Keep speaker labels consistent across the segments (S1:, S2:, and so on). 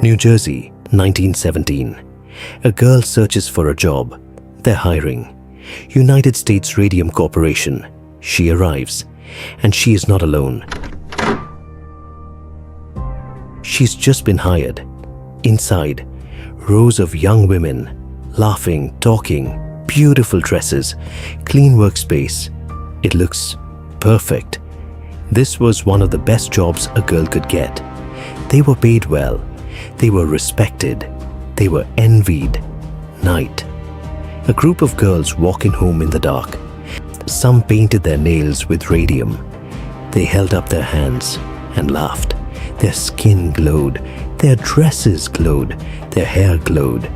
S1: New Jersey, 1917. A girl searches for a job. They're hiring. United States Radium Corporation. She arrives, and she is not alone. She's just been hired. Inside, rows of young women, laughing, talking, beautiful dresses, clean workspace. It looks perfect. This was one of the best jobs a girl could get. They were paid well. They were respected. They were envied. Night. A group of girls walking home in the dark. Some painted their nails with radium. They held up their hands and laughed. Their skin glowed. Their dresses glowed. Their hair glowed.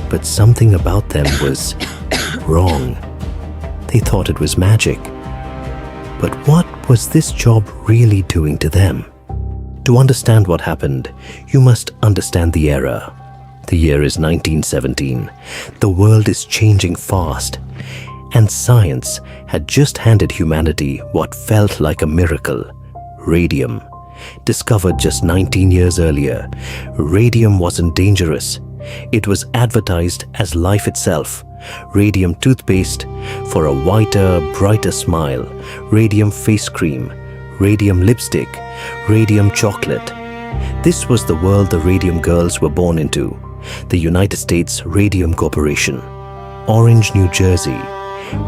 S1: But something about them was wrong. They thought it was magic. But what was this job really doing to them? To understand what happened, you must understand the era. The year is 1917. The world is changing fast. And science had just handed humanity what felt like a miracle. Radium. Discovered just 19 years earlier, radium wasn't dangerous. It was advertised as life itself. Radium toothpaste for a whiter, brighter smile. Radium face cream. Radium lipstick. Radium chocolate. This was the world the Radium Girls were born into. The United States Radium Corporation. Orange, New Jersey.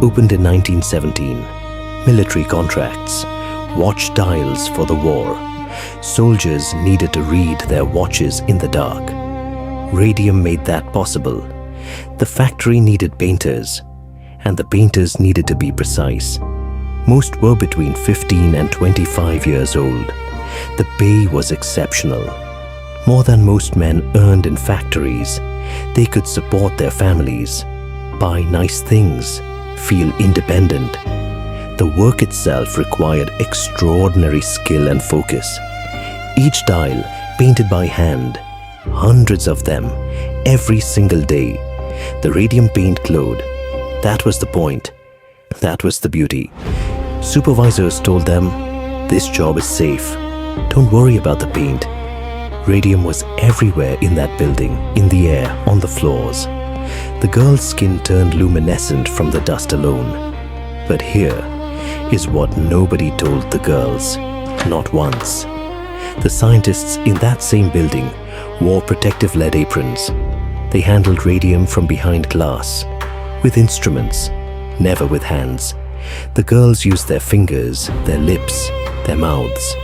S1: Opened in 1917. Military contracts. Watch dials for the war. Soldiers needed to read their watches in the dark. Radium made that possible. The factory needed painters, and the painters needed to be precise. Most were between 15 and 25 years old. The pay was exceptional. More than most men earned in factories. They could support their families, buy nice things, feel independent. The work itself required extraordinary skill and focus. Each dial painted by hand, hundreds of them, every single day. The radium paint glowed. That was the point. That was the beauty. Supervisors told them, "This job is safe. Don't worry about the paint." Radium was everywhere in that building, in the air, on the floors. The girl's skin turned luminescent from the dust alone. But here is what nobody told the girls, not once. The scientists in that same building wore protective lead aprons. They handled radium from behind glass, with instruments, never with hands. The girls used their fingers, their lips, their mouths.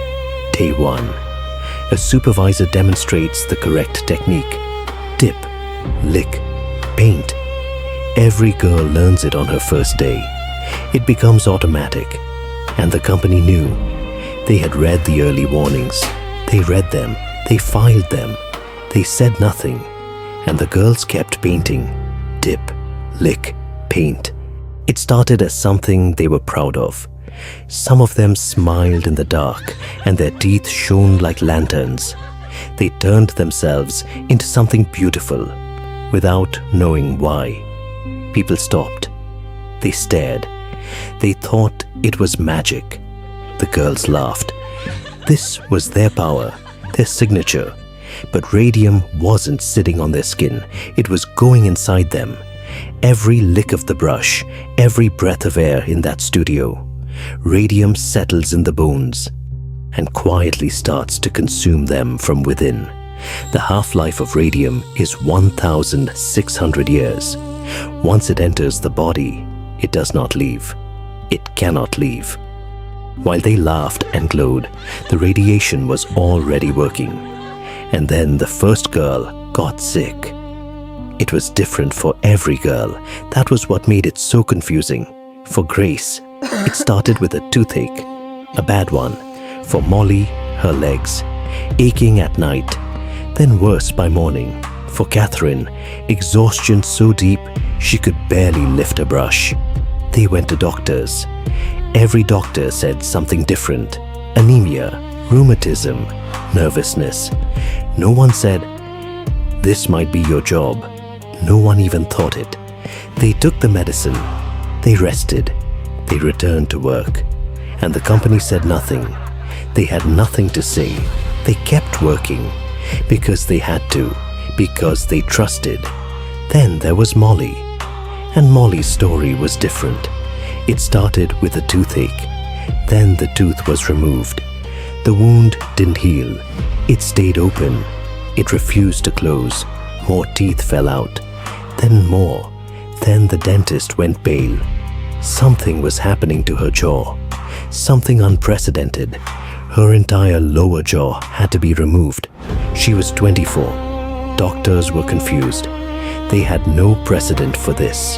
S1: Day 1. A supervisor demonstrates the correct technique. Dip, lick, paint. Every girl learns it on her first day. It becomes automatic. And the company knew. They had read the early warnings. They read them. They filed them. They said nothing. And the girls kept painting. Dip, lick, paint. It started as something they were proud of. Some of them smiled in the dark, and their teeth shone like lanterns. They turned themselves into something beautiful, without knowing why. People stopped. They stared. They thought it was magic. The girls laughed. This was their power, their signature. But radium wasn't sitting on their skin. It was going inside them. Every lick of the brush, every breath of air in that studio, radium settles in the bones and quietly starts to consume them from within. The half-life of radium is 1,600 years. Once it enters the body, it does not leave. It cannot leave. While they laughed and glowed, the radiation was already working. And then the first girl got sick. It was different for every girl. That was what made it so confusing. For Grace, it started with a toothache, a bad one. For Molly, her legs, aching at night, then worse by morning. For Catherine, exhaustion so deep she could barely lift a brush. They went to doctors. Every doctor said something different. Anemia, rheumatism, nervousness. No one said, "This might be your job." No one even thought it. They took the medicine. They rested. They returned to work. And the company said nothing. They had nothing to say. They kept working. because they had to, because they trusted. Then there was Molly. And Molly's story was different. It started with a toothache. Then the tooth was removed. The wound didn't heal. It stayed open. It refused to close. More teeth fell out. Then more. Then the dentist went pale. Something was happening to her jaw. Something unprecedented. Her entire lower jaw had to be removed. She was 24. Doctors were confused. They had no precedent for this.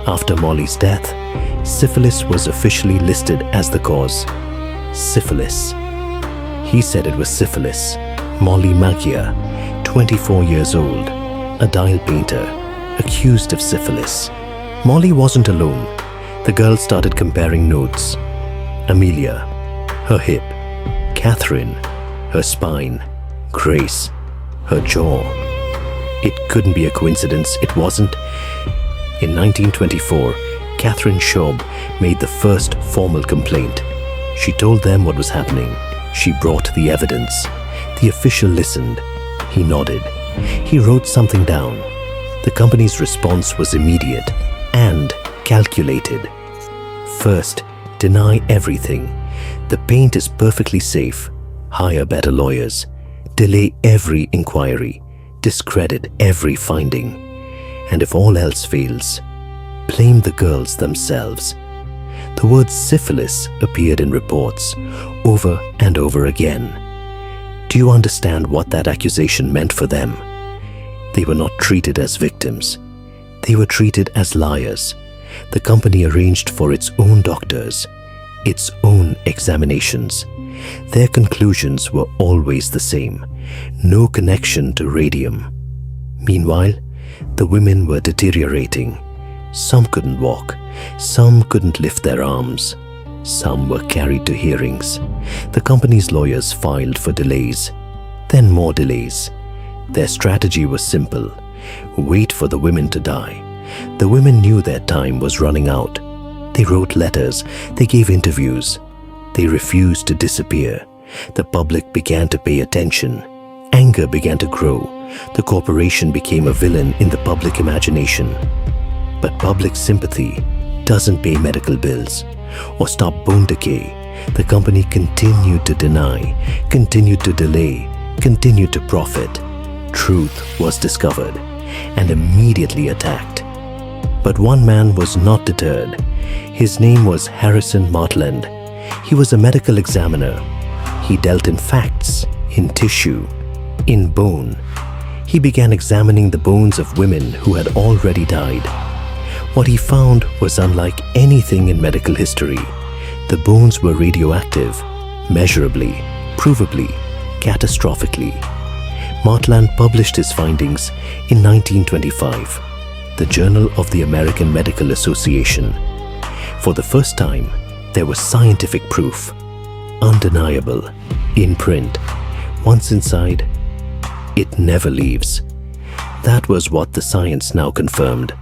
S1: After Molly's death, syphilis was officially listed as the cause. Syphilis. He said it was syphilis. Molly Magia, 24 years old, a dial painter, accused of syphilis. Molly wasn't alone. The girls started comparing notes. Amelia, her hip. Catherine, her spine. Grace, her jaw. It couldn't be a coincidence. It wasn't. In 1924, Catherine Schaub made the first formal complaint. She told them what was happening. She brought the evidence. The official listened. He nodded. He wrote something down. The company's response was immediate and calculated. First, deny everything. The paint is perfectly safe. Hire better lawyers. Delay every inquiry. Discredit every finding. And if all else fails, blame the girls themselves. The word syphilis appeared in reports over and over again. Do you understand what that accusation meant for them? They were not treated as victims. They were treated as liars. The company arranged for its own doctors, its own examinations. Their conclusions were always the same. No connection to radium. Meanwhile, the women were deteriorating. Some couldn't walk. Some couldn't lift their arms. Some were carried to hearings. The company's lawyers filed for delays. Then more delays. Their strategy was simple. Wait for the women to die. The women knew their time was running out. They wrote letters. They gave interviews. They refused to disappear. The public began to pay attention. Anger began to grow. The corporation became a villain in the public imagination. But public sympathy doesn't pay medical bills or stop bone decay. The company continued to deny, continued to delay, continued to profit. Truth was discovered and immediately attacked. But one man was not deterred. His name was Harrison Martland. He was a medical examiner. He dealt in facts, in tissue, in bone. He began examining the bones of women who had already died. What he found was unlike anything in medical history. The bones were radioactive, measurably, provably, catastrophically. Martland published his findings in 1925, the Journal of the American Medical Association. For the first time, there was scientific proof, undeniable, in print. Once inside, it never leaves. That was what the science now confirmed.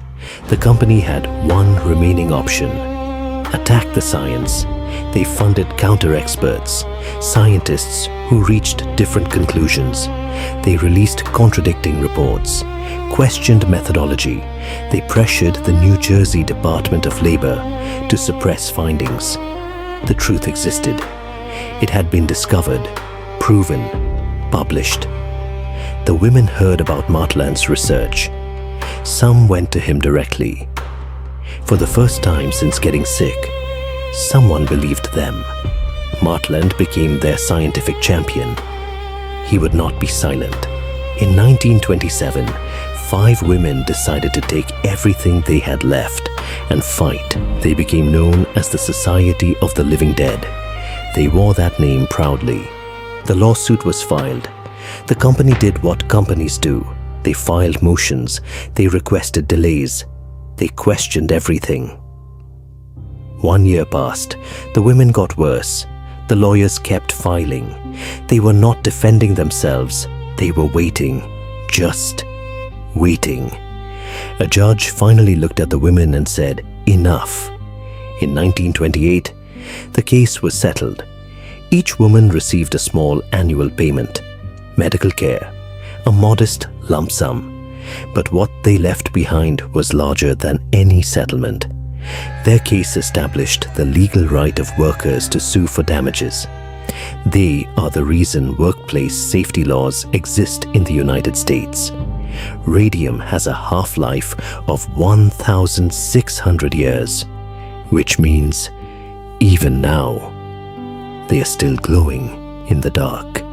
S1: The company had one remaining option: attack the science. They funded counter-experts, scientists who reached different conclusions. They released contradicting reports, questioned methodology. They pressured the New Jersey Department of Labor to suppress findings. The truth existed. It had been discovered, proven, published. The women heard about Martland's research. Some went to him directly. For the first time since getting sick, someone believed them. Martland became their scientific champion. He would not be silent. In 1927, 5 women decided to take everything they had left and fight. They became known as the Society of the Living Dead. They wore that name proudly. The lawsuit was filed. The company did what companies do. They filed motions. They requested delays. They questioned everything. 1 year passed. The women got worse. The lawyers kept filing. They were not defending themselves. They were waiting. Just waiting. A judge finally looked at the women and said, "Enough." In 1928, the case was settled. Each woman received a small annual payment. medical care, a modest lump sum. But what they left behind was larger than any settlement. Their case established the legal right of workers to sue for damages. They are the reason workplace safety laws exist in the United States. Radium has a half-life of 1,600 years, which means even now, they are still glowing in the dark.